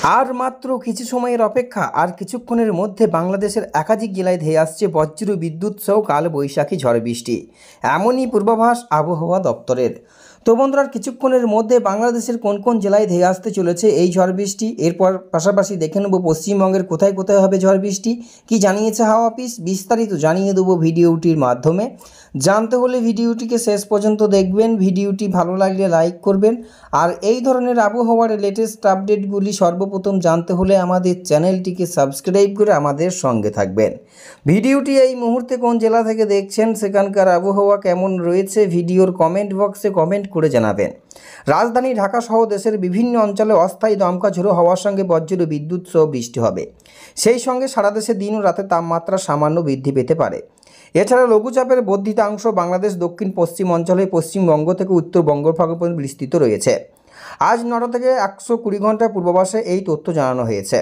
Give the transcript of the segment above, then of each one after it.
আর মাত্র কিছু সময়ের অপেক্ষা, আর কিছুক্ষণের মধ্যে বাংলাদেশের একাধিক জেলায় ধেয়ে আসছে বজ্র বিদ্যুৎ সহ কালবৈশাখী ঝড় বৃষ্টি। এমনই পূর্বাভাস আবহাওয়া দপ্তরের। তো বন্ধুরা, কিছুক্ষণের মধ্যে বাংলাদেশের কোন কোন জেলায় ধেয়ে আসতে চলেছে এই ঝড় বৃষ্টি, এরপর পাশাপাশি দেখে নেব পশ্চিমবঙ্গের কোথায় কোথায় হবে ঝড় বৃষ্টি, কি জানিয়েছে হাওয়া অফিস, বিস্তারিত জানিয়ে দেবো ভিডিওটির মাধ্যমে। জানতে হলে ভিডিওটিকে শেষ পর্যন্ত দেখবেন। ভিডিওটি ভালো লাগলে লাইক করবেন। আর এই ধরনের আবহাওয়ার লেটেস্ট আপডেটগুলি সর্বপ্রথম জানতে হলে আমাদের চ্যানেলটিকে সাবস্ক্রাইব করে আমাদের সঙ্গে থাকবেন। ভিডিওটি এই মুহূর্তে কোন জেলা থেকে দেখছেন, সেখানকার আবহাওয়া কেমন রয়েছে, ভিডিওর কমেন্ট বক্সে কমেন্ট করে জানাবেন। রাজধানী ঢাকা সহ দেশের বিভিন্ন অঞ্চলে অস্থায়ী দমকা ঝোড়ো হওয়ার সঙ্গে বজ্র বিদ্যুৎ সহ বৃষ্টি হবে। সেই সঙ্গে সারা দেশে দিন ও রাতে তাপমাত্রা সামান্য বৃদ্ধি পেতে পারে। এছাড়া লঘুচাপের বর্ধিতাংশ বাংলাদেশ দক্ষিণ পশ্চিম অঞ্চলে পশ্চিমবঙ্গ থেকে উত্তর বঙ্গোপসাগর পর্যন্ত বিস্তৃত রয়েছে। আজ 9টা থেকে 120 ঘন্টা পূর্বাভাসে এই তথ্য জানানো হয়েছে।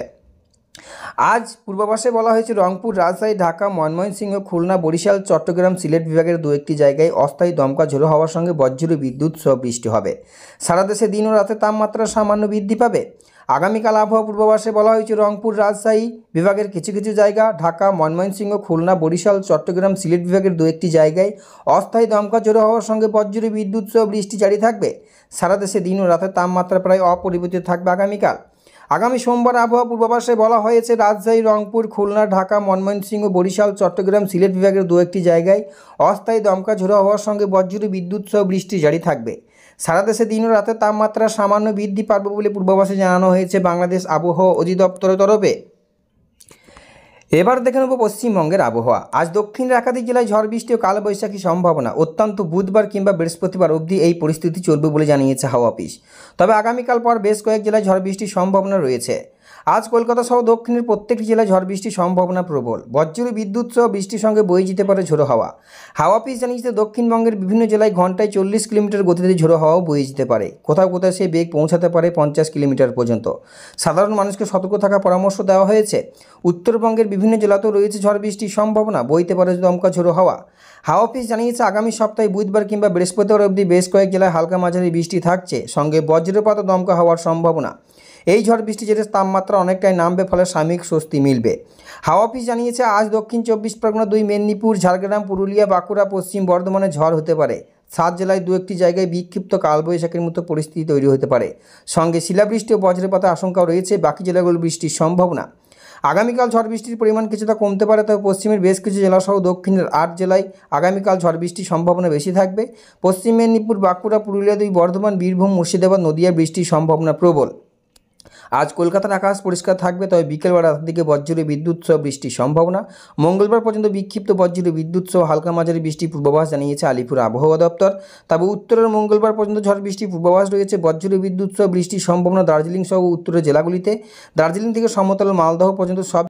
আজ পূর্বাভাসে বলা হয়েছে রংপুর, রাজশাহী, ঢাকা, ময়মনসিংহ, খুলনা, বরিশাল, চট্টগ্রাম, সিলেট বিভাগের দু একটি জায়গায় অস্থায়ী দমকা ঝোড়ো হওয়ার সঙ্গে বজ্র বিদ্যুৎ সহ বৃষ্টি হবে। সারা দেশে দিন ও রাতে তাপমাত্রা সামান্য বৃদ্ধি পাবে। আগামীকাল আবহাওয়া পূর্বাভাসে বলা হয়েছে রংপুর, রাজশাহী বিভাগের কিছু কিছু জায়গা, ঢাকা, ময়মনসিংহ, খুলনা, বরিশাল, চট্টগ্রাম, সিলেট বিভাগের দু একটি জায়গায় অস্থায়ী দমকা ঝোড়ো হওয়ার সঙ্গে বজ্র বিদ্যুৎ সহ বৃষ্টি জারি থাকবে। সারা দেশে দিন ও রাতে তাপমাত্রা প্রায় অপরিবর্তিত থাকবে আগামীকাল। আগামী সোমবার আবহাওয়া পূর্বাভাসে বলা হয়েছে রাজশাহী, রংপুর, খুলনা, ঢাকা, ময়মনসিংহ, বরিশাল, চট্টগ্রাম, সিলেট বিভাগের দু একটি জায়গায় অস্থায়ী দমকা ঝোড়ো হওয়ার সঙ্গে বজ্র বিদ্যুৎ সহ বৃষ্টি জারি থাকবে। সারা দেশে দিন ও রাতে তাপমাত্রা সামান্য বৃদ্ধি পাবে বলে পূর্বাভাসে জানানো হয়েছে বাংলাদেশ আবহাওয়া অধিদপ্তরের তরফে। এবার দেখে নেব পশ্চিমবঙ্গের আবহাওয়া। আজ দক্ষিণের একাধিক জেলায় ঝড় বৃষ্টি ও কালবৈশাখী সম্ভাবনা। অত্যন্ত বুধবার কিংবা বৃহস্পতিবার অবধি এই পরিস্থিতি চলবে বলে জানিয়েছে হাওয়া অফিস। তবে আগামীকাল পর বেশ কয়েক জেলায় ঝড় বৃষ্টির সম্ভাবনা রয়েছে। আজ কলকাতা সহ দক্ষিণের প্রত্যেকটি জেলায় ঝড় বৃষ্টির সম্ভাবনা প্রবল। বজ্র বিদ্যুৎ সহ বৃষ্টির সঙ্গে বয়ে যেতে পারে ঝোড়ো হাওয়া। হাওয়া অফিস জানিয়েছে দক্ষিণবঙ্গের বিভিন্ন জেলায় ঘন্টায় 40 কিলোমিটার গতিতে ঝোড়ো হাওয়াও বয়ে যেতে পারে। কোথাও কোথাও সেই বেগ পৌঁছাতে পারে 50 কিলোমিটার পর্যন্ত। সাধারণ মানুষকে সতর্ক থাকার পরামর্শ দেওয়া হয়েছে। উত্তরবঙ্গের বিভিন্ন জেলাতেও রয়েছে ঝড় বৃষ্টির সম্ভাবনা, বইতে পারে দমকা ঝোড়ো হাওয়া। হাওয়া অফিস জানিয়েছে আগামী সপ্তাহে বুধবার কিংবা বৃহস্পতিবার অবধি বেশ কয়েক জেলায় হালকা মাঝারি বৃষ্টি থাকছে, সঙ্গে বজ্রপাত ও দমকা হওয়ার সম্ভাবনা। এই ঝড় বৃষ্টি যেতে তাপমাত্রা অনেকটাই নামবে, ফলে সাময়িক স্বস্তি মিলবে। হাওয়া অফিস জানিয়েছে আজ দক্ষিণ 24 পরগনা, 2 মেদিনীপুর, ঝাড়গ্রাম, পুরুলিয়া, বাঁকুড়া, পশ্চিম বর্ধমানে ঝড় হতে পারে। 7 জেলায় দু একটি জায়গায় বিক্ষিপ্ত কালবৈশাখীর মতো পরিস্থিতি তৈরি হতে পারে, সঙ্গে শিলাবৃষ্টি ও বজ্রপাতের আশঙ্কাও রয়েছে। বাকি জেলাগুলোর বৃষ্টির সম্ভাবনা। আগামীকাল ঝড় বৃষ্টির পরিমাণ কিছুটা কমতে পারে, তবে পশ্চিমের বেশ কিছু জেলাসহ দক্ষিণের 8 জেলায় আগামীকাল ঝড় বৃষ্টির সম্ভাবনা বেশি থাকবে। পশ্চিম মেদিনীপুর, বাঁকুড়া, পুরুলিয়া, 2 বর্ধমান, বীরভূম, মুর্শিদাবাদ, নদিয়া বৃষ্টির সম্ভাবনা প্রবল। আজ কলকাতার আকাশ পরিষ্কার থাকবে, তবে বিকেল বা রাতের দিকে বজ্র বিদ্যুৎ সহ বৃষ্টির সম্ভাবনা। মঙ্গলবার পর্যন্ত বিক্ষিপ্ত বজ্র বিদ্যুৎ সহ হালকা মাঝারি বৃষ্টির পূর্বাভাস জানিয়েছে আলিপুর আবহাওয়া দপ্তর। তবে উত্তরের মঙ্গলবার পর্যন্ত ঝড় বৃষ্টির পূর্বাভাস রয়েছে। বজ্র বিদ্যুৎ সহ বৃষ্টির সম্ভাবনা দার্জিলিং সহ উত্তরের জেলাগুলিতে। দার্জিলিং থেকে সমতল মালদহ পর্যন্ত সব